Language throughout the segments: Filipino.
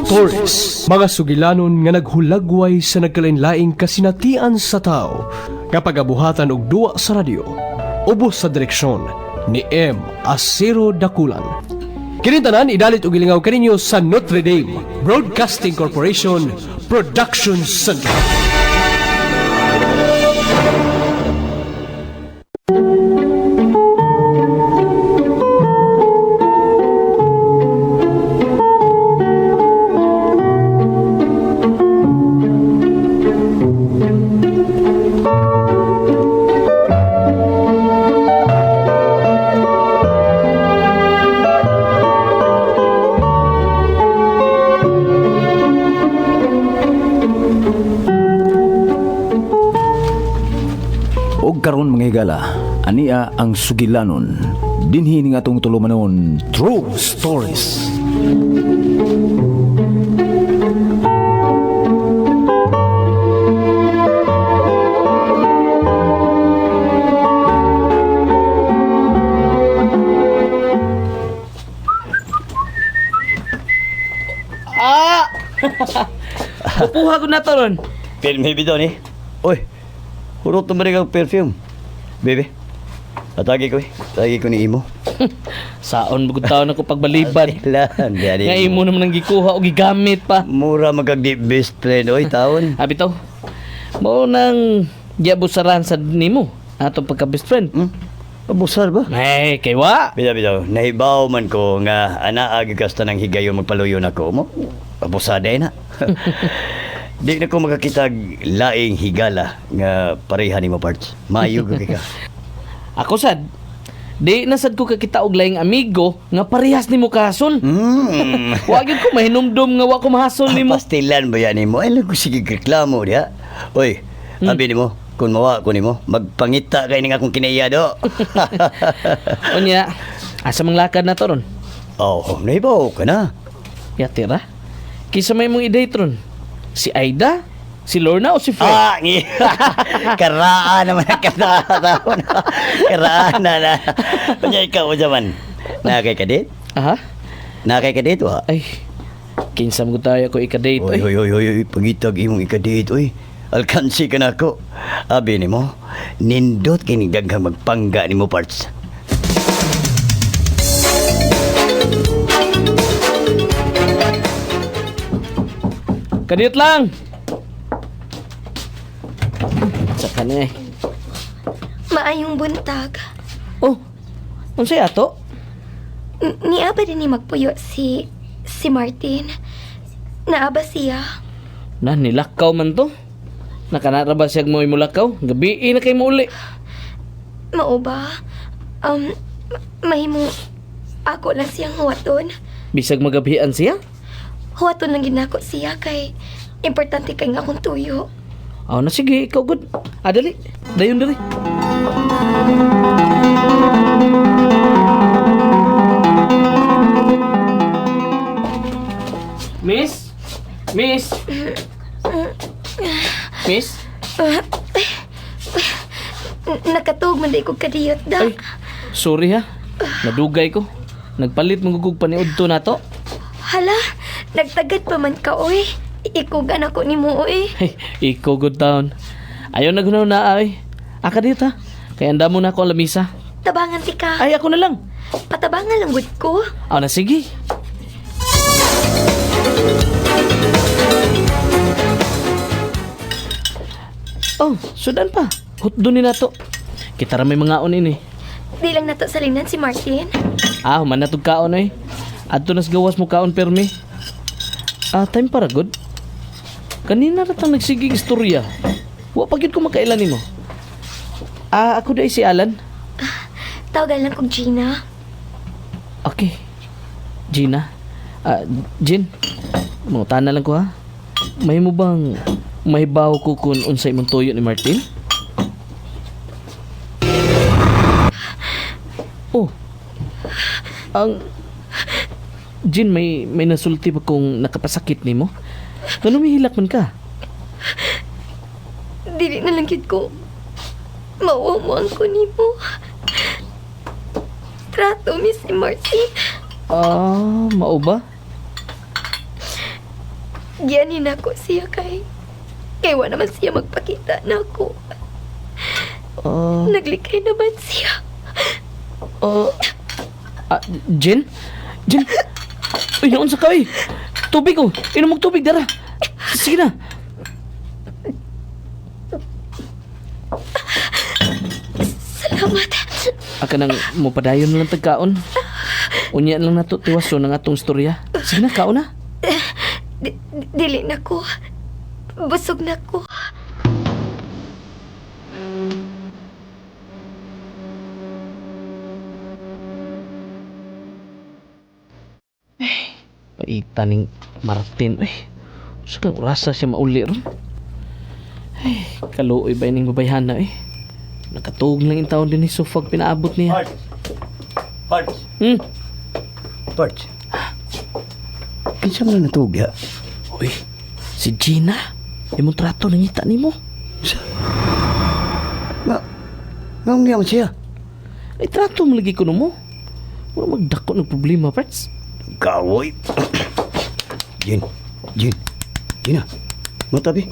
Stories. Mga sugilanon nga naghulagway sa nagkalain-laing kasinatian sa tao nga pagabuhatan og duwa sa radyo. Ubos sa direksyon ni M. Asiro Dakulan. Kinintanan idalit og ilingaw kaninyo sa Notre Dame Broadcasting Corporation Production Center. Karon mga higala, ania ang sugilanon dinhi ning atong tulumanon True Stories. Kukuha ko na to ron. Perfume bitaw ni. Oy, hurot naman ang perfume. Bebe, atagi ko Tagi ko ni imo. Saon bugod taon ako pagbalibad. Lang, gani. Nga imo naman nang gikuha o gigamit pa. Mura magagdi best friend, oy, taon. Abi to. Mo nang giabusaran sa nimo ato pagka best friend. Abusar ba? Ay, kay wa. Bitaw, nahibaw man ko nga anaagi kasta ng higayon magpaluyon ako mo. Abusada na. Di na ko makakitag laing higala nga pareha ni mo parts. Mayo ka. Ako sad. Di na sad ko kakita og laing amigo nga parehas nimo kahasol. Wa gyud ko mahinumdum nga wa ko mahasol nimo. Pastilan ba yan nimo? Ay lang ko sige reklamo diha. Oy, abi nimo, kung mawa ko nimo, magpangita kay ning akong kinayado. Unya, asa mang lakad na to ron? Oh, nahibaw ka na. Yatira. Kisa may mong i-date ron? Si Aida? Si Lorna o si Fred? Karaan naman ang katataon. Karaan na. Kanya ikaw dyan. Nakay ka date? Aha? Nakay ka date, wa? Ay, kinsam ko tayo ko ika-date. Oy, pagitag imong ika-date, oy. Alkansi ka na ako. Abi ni mo, nindot kining daghang magpangga ni mo parts. Kadit lang! Saka na eh. Maayong buntag. Oh, unsay ato? Niaba din ni magpuyo si Martin. Naaba siya. Na, nilakaw man to. Nakanara ba siyag mo mulakaw? Gabi na kay mo uli. Mao ba? Mahimong ako lang siyang huwaton. Bisag magabihan siya? Huwaton lang ginako siya kay importante kay nga akong tuyo. Oh, na sige, ikaw good. Dali. Dayon dali. Miss? Miss? Miss? Nakatug man di ko kadiyot da. Ay, sorry ha. Nadugay ko. Nagpalit magugug paniud to na to. Hala, nagtagad pa man ka, oy. Ikugan ako ni mo, oy. Hey, ikaw good town. Ayaw naghunaw na ay. Aka dito ha. Kaya anda mo na ako ang lamisa. Tabangan ti ka. Ay, ako na lang. Patabangan lang gud ko. Na sige. Oh, sudan pa. Hutdo ni nato. Kita ra may mga on ini. Di lang nato salinan si Martin. Human na tug kaon ay. Adto nas gawas mo kaon permi. Time para good. Kanina ra tang nagsigig istorya. Wa pa gyud ko makailan nimo. Ako dai si Alan. Tawagan lang kong Gina. Okay. Gina. Jin. Mangutana lang ko ha. May mo bang mahibaw ko kung unsay mong tuyo ni Martin? Oh. Jin, may nasulti pa kung nakapasakit nimo. Ganun may hilak man ka? Dili na lang yun ko. Mauumuan ko ni mo. Trato mi si Martin. Mao ba? Giyanin ako siya kay wa naman siya magpakita na ako. Naglikay naman siya. Jen? Jen? Uy, naon sa ka, eh. Tubig, oh. Inom mong tubig, dara. Sige na. Salamat. Aka nang mupadayon na lang tagkaon. Unya lang nato tiwaso ng atong istorya. Sige na, kaon na. Dili na ko. Busog na ko. Paita ning Martin. Uy, sa kang orasa siya mauli ron. Ay, kaluoy ba ining babayhan na, eh. Nakatuog lang yung taon din ni Sufag pinaabot niya. Parts. Hmm? Parts. Kinsa man na natugya? Uy, si Gina. Imong trato nangita ni mo. Nga niya man siya. Ay, trato mo lagi ko mo. Wala magdako ng problema, Parts. Kawoy. Jin. Gina. Matabi.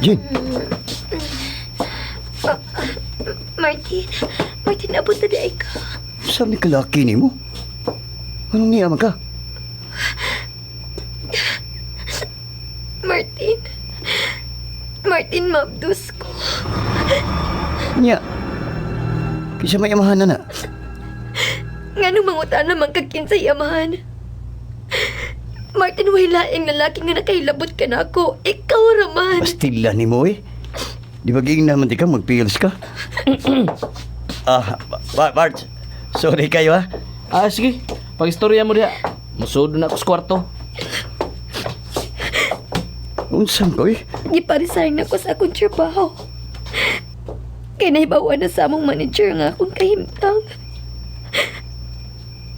Jin. Martin, abot na day ka. Sabi kalaki ni mo. Anong niya man ka? Martin, mabdus ko. Niya. Kisa may amahan na. Nga nung mangutan naman kakinsay amahan. Martin, way laing lalaki nga nakahilabot ka na ako. Ikaw raman. Pastila ni mo eh. Di ba giging naman di ka magpils ka? Parts. Sorry kayo ha. Sige. Pag-istorya mo diha. Musudo na ako sa kwarto. Unsang ko eh. Giparesign ako sa akong trabaho. Kaya naibawa na sa among manager nga akong kahimtang.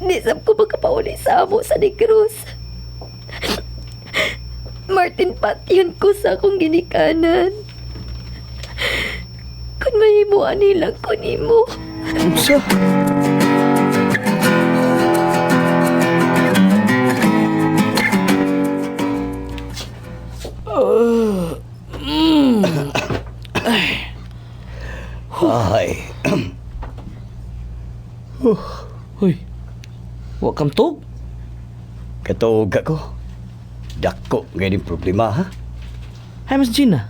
Nisap ko magkapauli sa amo sa Negros. Martin, patyon ko sa akong ginikanan. Kung mahimuan nilang ko nimo. Unsa? Ay. Hoy. Wa kam tug. Katuog ako. Dako ganyan problema ha. Hay mas Gina.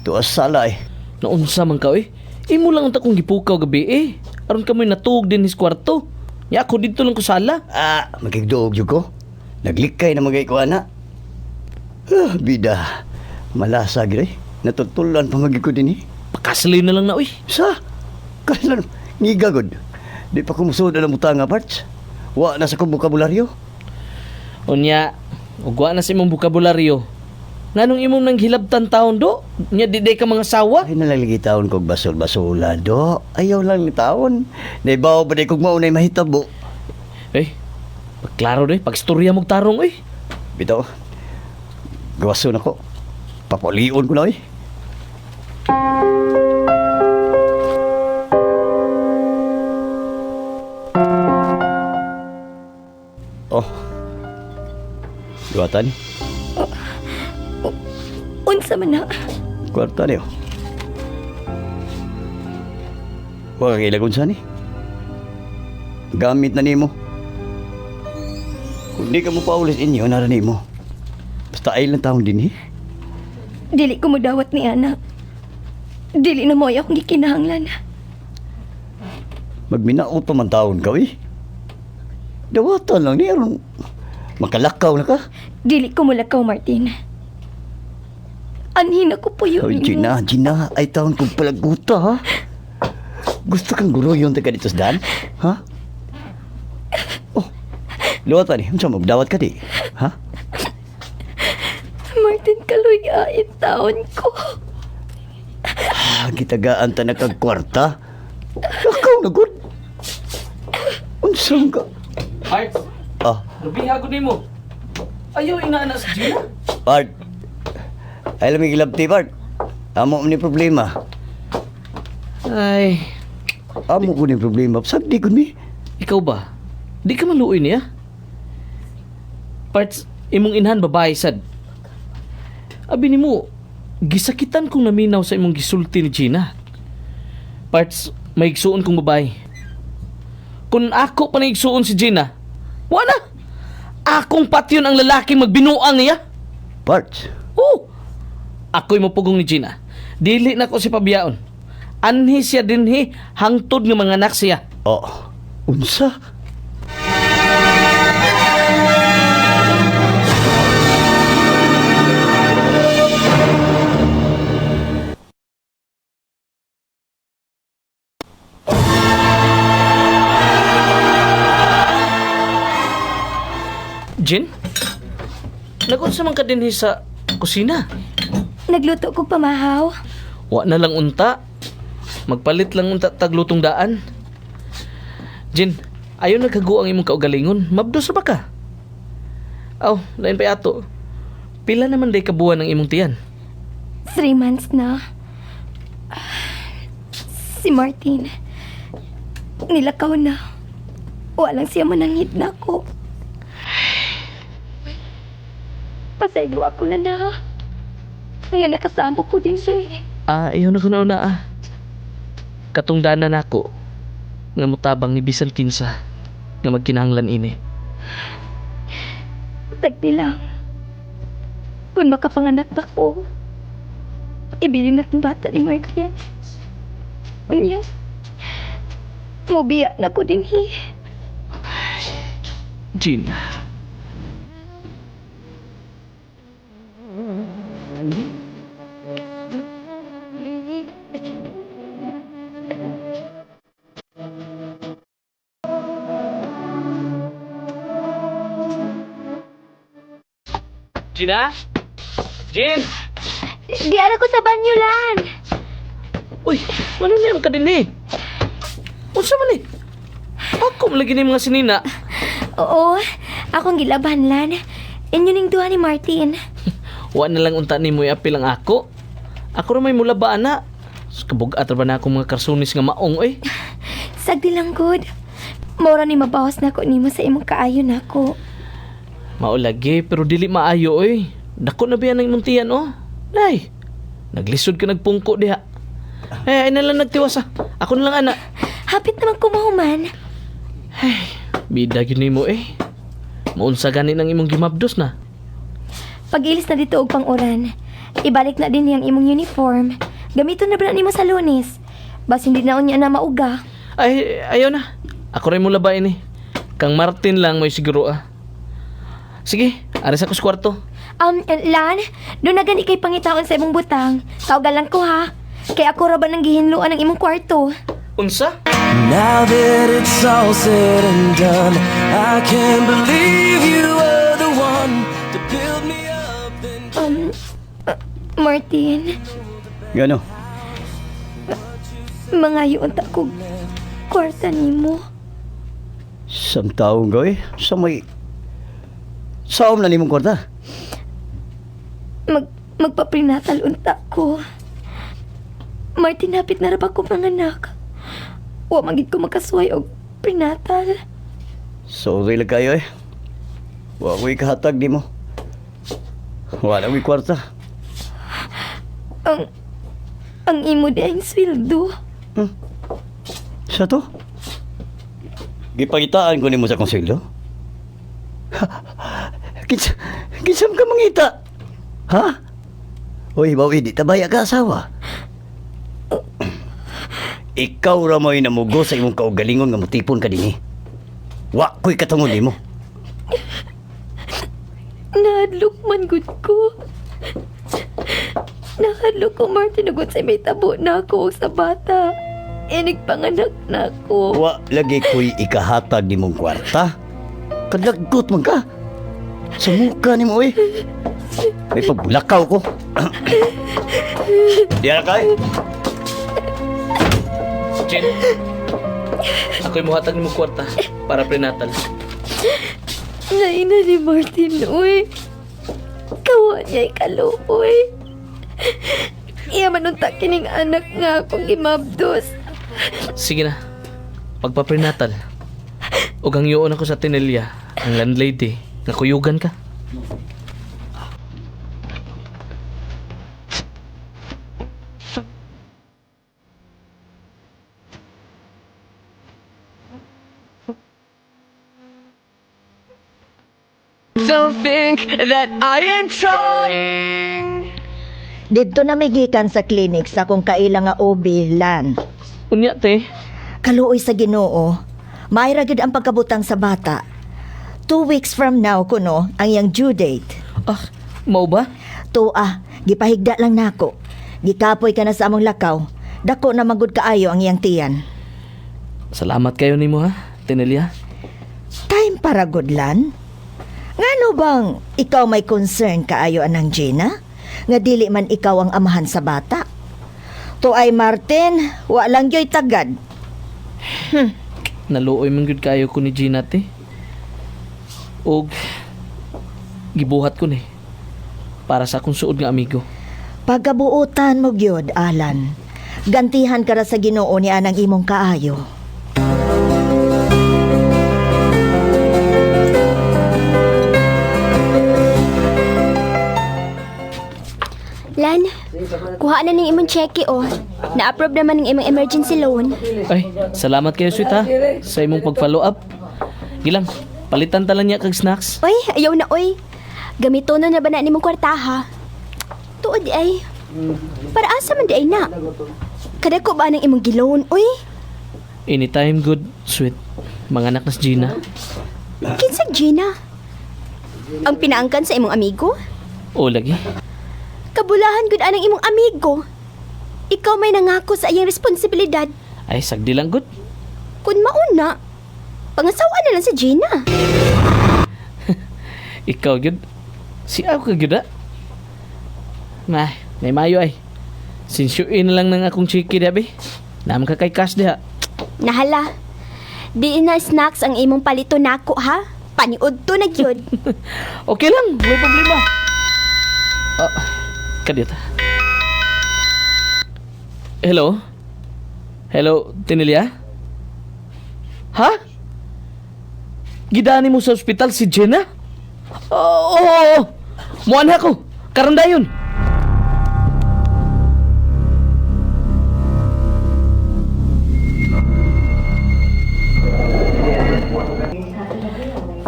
Tuas sala eh. Naunsa man ka, eh. Imo lang unta kong gipukaw gabi, eh. Aron ka mo'y natuog din his kwarto. Ya ako dito lang ko sala. Magigdoog yun ko. Naglikay na magay ko ana. Bida. Malasag rin. Natutulan pa magig ko din eh. Pakasali na lang na, uy. Sa? Kalan, ngigagod. Di pa kumusod na mutanga parts. Wa na sa kong bukabularyo. Unya, ugwa na sa imong bukabularyo. Nganong imong nang hilabtan taon do? Nya di ka mga sawa? Ay nalalagi taon kog basol-basula do. Ayaw lang ni taon. Naibaw ba di kog maunay mahitabo. Eh, pagklaro de, pagstorya mong tarong, eh. Bitaw. Gawason ako. Papulion ko na eh. Oh. Duwatan. Unsa man na. Kwarta niyo. Huwag kang ilagon sa ni. Gamit na nimo. Kung di ka mo paulis inyo, nara nimo. Basta ay lang taong din eh. Dili ko mo dawat ni anak. Dili na mo ay akong gikinahanglan. Magminaot pa man taon ka eh. Dawatan lang niya. Makalakaw na ka. Dili ko mulakaw, Martin. Anhin ako po yun. Oh, Gina, ay taon kong palaguta ha. Gusto kang guro yung taga dito sa dan? Ha? Oh, luwatan eh. Unsa magdawat ka di? Ha? Martin, kaluyain taon ko. Gitagaan ta na kag kwarta. Lakaw na good. Unsang ka? Art, lubiha ko nimo. Ayaw inaana sa Gina. Bart. Ay lamig ilabti, Bart. Amo ni problema. Ay, Amo ko ni problema. Sagdi ko ni. ikaw ba? Di ka maluoy niya? Parts, imong inhan babae sad. Abi nimo, gisakitan kong naminaw sa imong gisulti ni Gina. Parts, may igsuon kong babae. Kung ako pa naigsuon si Gina, wala. Akong patyon ang lalaking magbinuang niya. Parts, Oo. Ako'y mapugong ni Gina. Dili na ko si pabiyaon. Anhi siya dinhi, hangtod ng mga anak siya. oh, unsa? Jin? Nagunsa man ka dinhi sa kusina? Nagluto ko pamahaw. Wa na lang unta. Magpalit lang unta taglutong daan. Jin, ayaw naghago ang imong kaugalingon. Mabdos na ba ka? Aw, lain pa ato. Pila naman day kabuan ng imong tiyan? 3 months na. Si Martin. Nilakaw na. Walang siya manangit na ako. Pasaylo ako na na. Ngayon nakasama ko din siya. Ayaw na ko na una Katungdanan ako nga mutabang ni bisan kinsa nga magkinahanglan ini. Tagdi lang. Kung makapanganak na ko, ibilin natin bata ni Martin. Kanya, mubiya na ko din Jean. Gina? Jin! Di ara ko sa banyo lan. Uy, ano niyan ka din eh? Unsa man eh? Ako malagi ni mga sinina. Oo, akong gilaban lan. Inyo ning duha ni Martin. Wa na lang unta ni mo apil ang ako. Ako ra may mula ba ana? Kabug-at ba na akong mga karsunis nga maong eh? Sagdi lang good. Mora ni mabawas na ko nimo sa imong kaayo nako. Maulagi pero dili maayo oy. Dako na biyan ang muntiyan oh. Nay. Naglisod ka nagpungko diha. Ay na lang nagtiwas ah. Ako na lang ana. Hapit naman kumahuman. Bida gyud nimo eh. Maunsa gani nang imong gimabdos na. Pag-ilis na dito og pang-uran, ibalik na din niyang imong uniform. Gamiton na ba nimo sa Lunes? Bas hindi na unya na mauga. Ay ayaw na. Ako rin mo labain eh. Kang Martin lang may siguro ah. Sige, aras ako sa kwarto. Lan, doon na gani kay pangitaon sa imong butang. Tawagan lang ko ha. Kay ako ra ba nang gihinluan ang imong kwarto? Unsa? Now that it's all said and done, I can't believe you were the one to build me up and Martin, Gano? mangayo unta ko kwarta nimo. Sam taong gawin? Sa may... Saom na nimong kwarta? Magpaprinatal unta ko. Martin, hapit na ra ba ko manganak? Wa magid ko makasuway og prenatal. Sorry lang kayo eh. Wa ko'y kahatag di mo. Wala ko'y kwarta. Ang imo di ang sweldo. Sa to? Gipagitaan ko ni mo sa konsilyo? Kinsam ka mangita? Ha? Uy, bawi, di tabaya ka asawa. Ikaw ra mo'y namugo sa imong kaugalingon nga mutipon ka din eh. Wa ko'y katungod ni mo. Nahadlok man gud ko. Nahadlok ko, Martin, ugod sa may tabo na ako sa bata. Inig panganak na ako. Wa lagi ko'y ikahatag ni mong kwarta. Kadlagot man ka. Sa muka ni mo eh. May pagbulakaw ko. Diyan ka eh. Jen. Ako'y muhatag ni mo kwarta para prenatal. Naina ni Martin, uy. Kawa niya'y kaluoy. Iya manunta kining anak nga akong gimabdos. Sige na. Pagpa-prenatal. Ug ang yuon ako sa tinilya, ang landlady, nga kuyugan ka. Don't think that I am trying. Dito na may gikan sa klinik sa kung kaila nga OB lan. Unya, te. Kaluoy sa Ginoo, mayra gid ang pagkabutang sa bata. 2 weeks from now kuno ang iyang due date. Ah, mau ba? Tuah, gipahigda lang nako. Gikapoy ka na sa among lakaw. Dako na magud kaayo ang iyang tiyan. Salamat kayo nimo ha, Tenelia. Time para gudlan. Ngano bang ikaw may concern kaayo anang Gina? Nga dili man ikaw ang amahan sa bata. To ay Martin, wa lang yoy tagad. Naluoy man gud kayo ko ni Gina, te. Og gibuhat ko ni para sa akong suod nga amigo. Pagabuutan mo gyud, Alan. Gantihan ka ra sa Ginoo ni anang imong kaayo. Lan, kuha na ning imong cheque oh. Na-approve naman ning imong emergency loan. Ay, salamat kayo, sweet ha, sa imong pag-follow up. Gilang, palitan talan niya kag snacks. Oy, ayaw na oy. Gamito na ba na nimong kwarta ha? Tuod ay. Para asa man di ay na. Kada ko ba ng imong giloan oy? Anytime good, sweet. Mga anak nas Gina. Kinsag Gina? Ang pinaangkan sa imong amigo? O lagi. Kabulahan gud anang imong amigo. Ikaw may nangako sa iyang responsibilidad. Ay, sagdi lang good. Kun mauna, pangasawa na lang sa Gina. Ikaw gyud. Si ako ka gyud ha. May mayo ay. Sinsyuin na lang ng akong chiki dabi. Naman ka kay cash diha. Nahala. Di na snacks ang imong palito nako ha. Paniud to na gyud. Okay lang, may problema. Kadita. Hello? Hello, Tenelia? Ha? Gidani mo sa ospital si Jenna? Oo! Muan ako! Karandayon!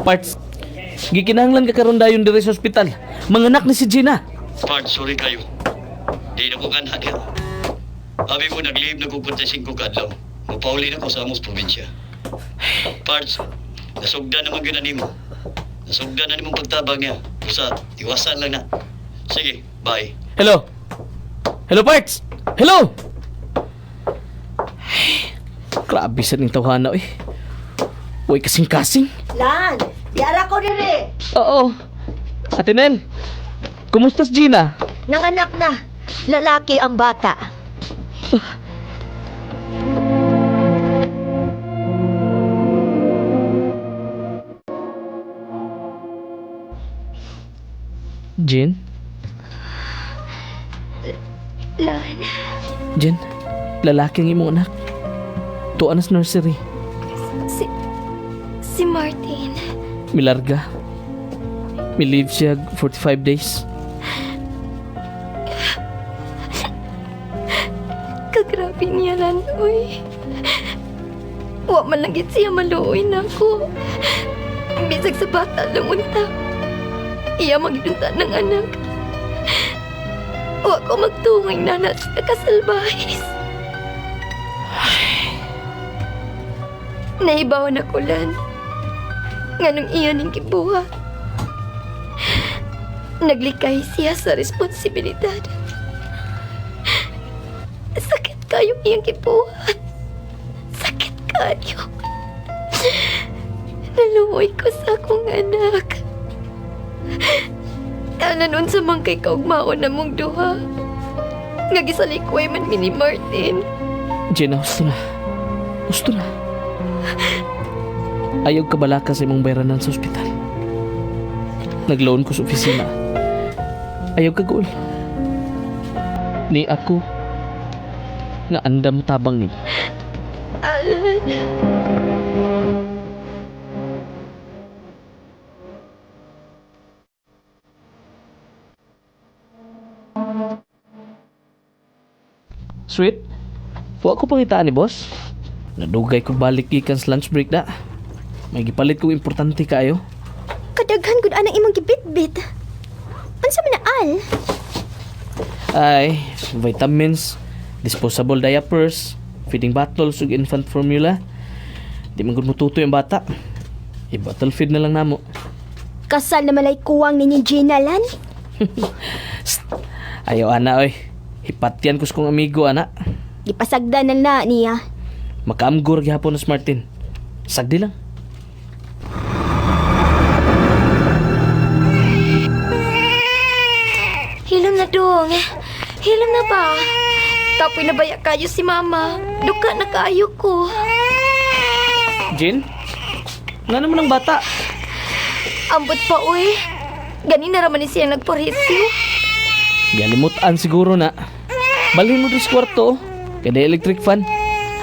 Parts, gikinahanglan ka karandayon diri sa ospital. Manganak ni si Jenna. Pard, sorry kayo. Di na ko kanak yan. Abi mo, nag-leave na ko punta 5 kadlaw. Mapauli na ko sa Amos probinsya. Pards, nasugdan naman yun mo. Nasugdan na nimong pagtabang niya. Pusa, iwasan lang na. Sige, bye. Hello? Hello, Parts? Hello? Grabe sa ning tawhana, eh. Uy, kasing-kasing. Lan, diara ko diri. Oo. Ate Nel, kumusta si Gina? Nanganak na. Lalaki ang bata. Jen? Lan, Jen, lalaki ang imong anak. Tuan sa nursery. si Martin. Milarga. Milive siya 45 days. Kagrabe niya lan, uy. Wa man lang gid siya maluoy na ako. Bisag sa bata lang unta. Iya magdunta ng anak. Wa ko magtungay na sa kasalbahis. Naibaw na ko lan. Nganong iyan ang kibuha. Naglikay siya sa responsibilidad. Sakit kayo iyang kibuhat. Sakit kayo. Naluoy ko sa akong anak. Tanan sa mga kay kaugmaon na mong duha. Nga gisalikway man mini Martin. Jenna, gusto na. Gusto na. Ayaw ka balaka sa imong bayranan sa ospital. Nag-loan ko sa opisina. Ayaw ka goal. Ni ako nga andam tabang ni. Alan. Sweet, wa ko pangitaan ni boss. Nadugay ko balik ikan sa lunch break da. May gipalit ko importante kayo. Kadaghan gud anang imong gibitbit. Unsa man na al? Ay, vitamins, disposable diapers, feeding bottles ug infant formula. Di man gud mututoy ang bata. I-bottle feed na lang namo. Kasal na malay kuwang ninyo Gina lan? Ayaw ana oy. Hipatyan ko sa kong amigo ana. Gipasagdan na niya. Makaamgor gihapon na Martin. Sagdi lang. Hilom na dong. Hilom na ba? Kapoy na baya kayo si mama. Duka na kaayo ko. Jin? Nga naman ang bata. Ambot pa uy. Ganin na raman ni siya nagporisyo. Galimutan siguro na. Balhin mo doon sa kwarto. Kada electric fan.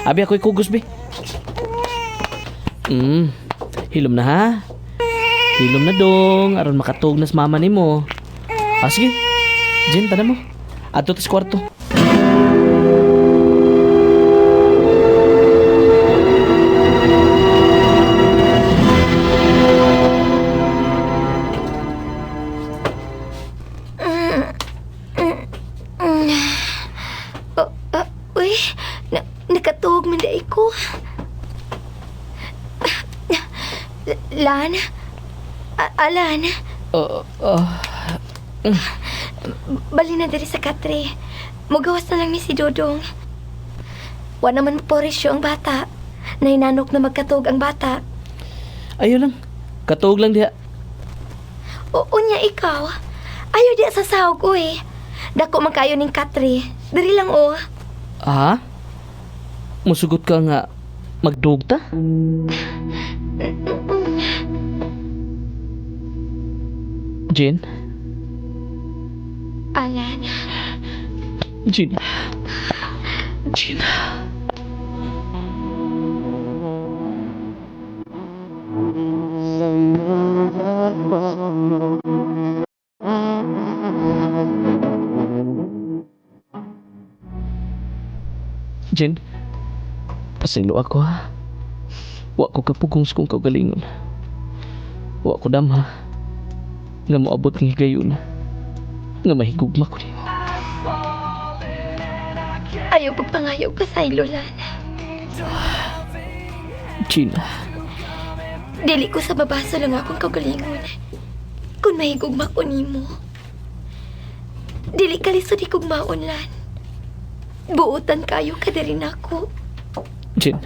Abi ako'y kugos be. Hilom na ha. Hilom na dong. Aron makatug na sa mama ni mo. Sige. Jin, tanda mo. Ato sa kwarto. Uy, nakatuog man dahi ko. Lan? Alan? Bali na diri sa katre. Mugawas na lang ni si Dodong. Wa naman porisyo ang bata. Nainanok na magkatuog ang bata. Ayun lang. Katuog lang diha. Oo niya ikaw. Ayaw diya sa sahog ko eh. Dako man kayo ning katre. Diri lang o. Ha? Musugot ka nga magdugta? Jin? Alan. Jin. Jin. Jin, pasaylo ako ha. Wa ko kapugong sa kong kaugalingon. Wa ko dam ha. Nga moabot ng higayon. Nga mahigugma ko nimo. Ayaw pagpangayaw ka sa ilolan. Gina, Dili ko sa babasa lang akong kaugalingon. Kung mahigugma ko nimo. Dili kalisod higugmaon lan. Buutan kayo kadiri nako. Jin,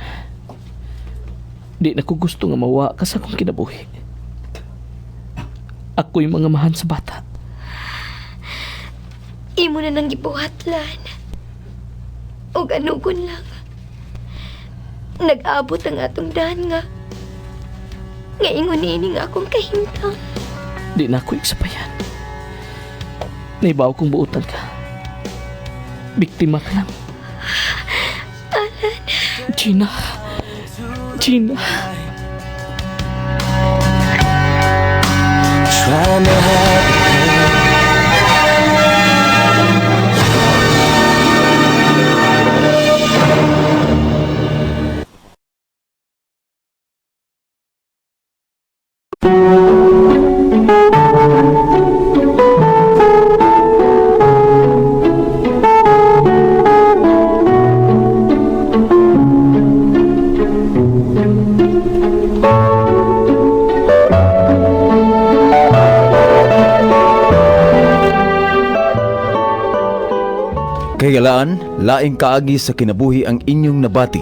di na ko gusto nga mawa ka sa akong kinabuhi. Ako'y mga mahan sa bata. Imo na nang gibuhat lan. O ganugon lang. Nag-abot ang atong daan nga. Ngayon ini nga akong kahintang. Di na ako iksapayan. Naibaw kong buutan ka. Biktima ka lang. Alan. Gina. Gina. Trying to have Kagalaan, laing kaagi sa kinabuhi ang inyong nabati.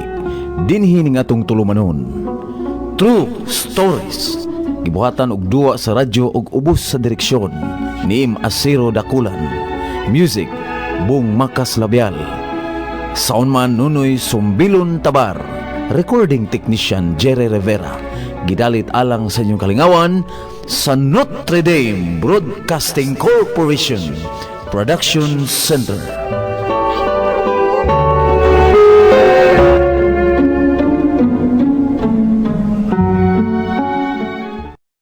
Dinhi ning atong tulumanon. True Stories. Gibuhatan og duwa sa radyo ug ubos sa direksyon. Niim Asiro Dakulan. Music, Bung Makas Labial. Soundman Nunoy Sumbilon Tabar. Recording Technician Jerry Rivera. Gidalit alang sa inyong kalingawan sa Notre Dame Broadcasting Corporation Production Center.